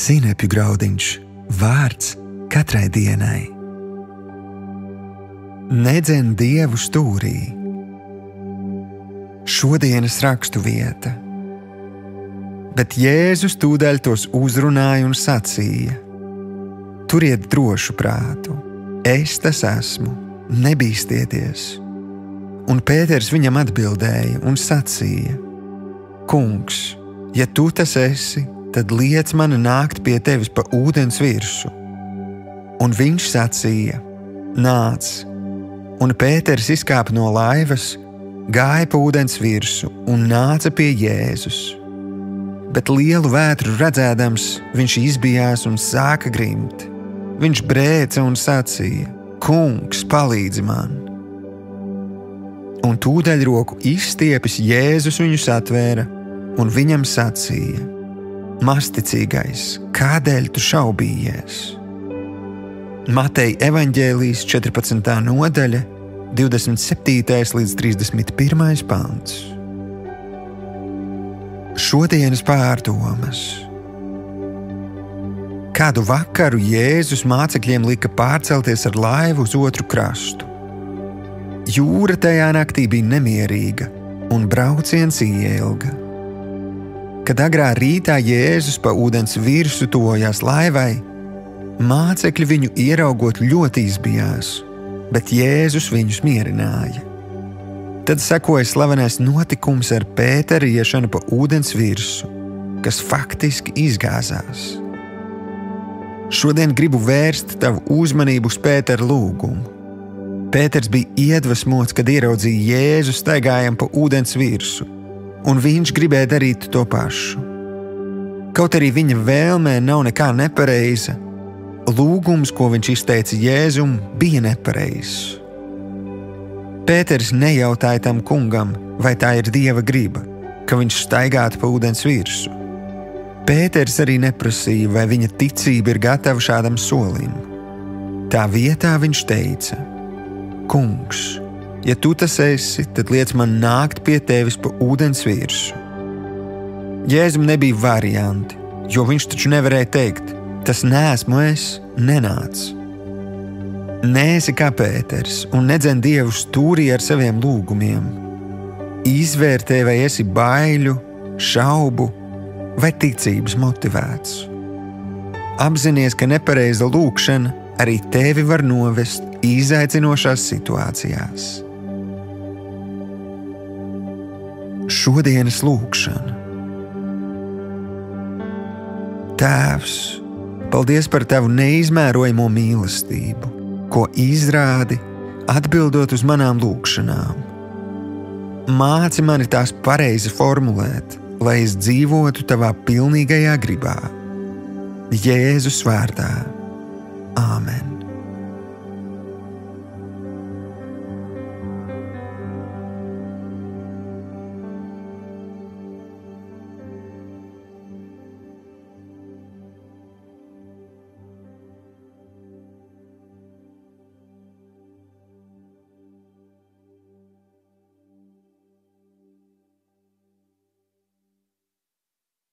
Sinepju graudiņš, vārds katrai dienai. Nedzen Dievu stūrī. Šodienas rakstu vieta. Bet Jēzus tūdaļ tos uzrunāja un sacīja: Turiet drošu prātu, es tas esmu, nebīstieties. Un Pēters viņam atbildēja un sacīja: Kungs, ja tu tas esi, tad liec mani nākt pie tevis pa ūdens virsu. Un viņš sacīja: Nāc! Un Pēters izkāpa no laivas, gāja pa ūdens virsu un nāca pie Jēzus. Bet lielu vētru redzēdams, viņš izbijās un sāka grimt. Viņš brēca un sacīja: Kungs, palīdzi man! Un tūdaļ roku izstiepis Jēzus viņu satvēra un viņam sacīja: Mazticīgais, kādēļ tu šaubījies? Mateja evaņģēlijs 14. nodaļa, 27. līdz 31. pants. Šodienas pārdomas. Kādu vakaru Jēzus mācekļiem lika pārcelties ar laivu uz otru krastu. Jūra tajā naktī bija nemierīga un brauciens ilga. Kad agrā rītā Jēzus pa ūdens virsu tuvojās laivai, mācekļi viņu ieraugot ļoti izbijās, bet Jēzus viņus mierināja. Tad sekoja slavenais notikums ar Pētera iešanu pa ūdens virsu, kas faktiski izgāzās. Šodien gribu vērst tavu uzmanību uz Pētera lūgumu. Pēters bija iedvesmots, kad ieraudzīja Jēzu staigājam pa ūdens virsu, un viņš gribēja darīt to pašu. Kaut arī viņa vēlmē nav nekā nepareiza, lūgums, ko viņš izteica Jēzum, bija nepareizs. Pēters nejautāja tam kungam, vai tā ir Dieva griba, ka viņš staigātu pa ūdens virsu. Pēters arī neprasīja, vai viņa ticība ir gatava šādam solim. Tā vietā viņš teica: Kungs, ja tu tas esi, tad liec man nākt pie tevis pa ūdens virsu. Jēzum nebija varianti, jo viņš taču nevarēja teikt: Tas neesmu es, nenāc. Neesi kā Pēters un nedzen Dievu stūrī ar saviem lūgumiem. Izvērtē, vai esi baiļu, šaubu vai ticības motivēts. Apzinies, ka nepareiza lūgšana arī tevi var novest izaicinošās situācijās. Šodienas lūgšana. Tēvs, paldies par tavu neizmērojamo mīlestību, ko izrādi, atbildot uz manām lūgšanām. Māci mani tās pareizi formulēt, lai es dzīvotu tavā pilnīgajā gribā. Jēzus vārdā. Āmen.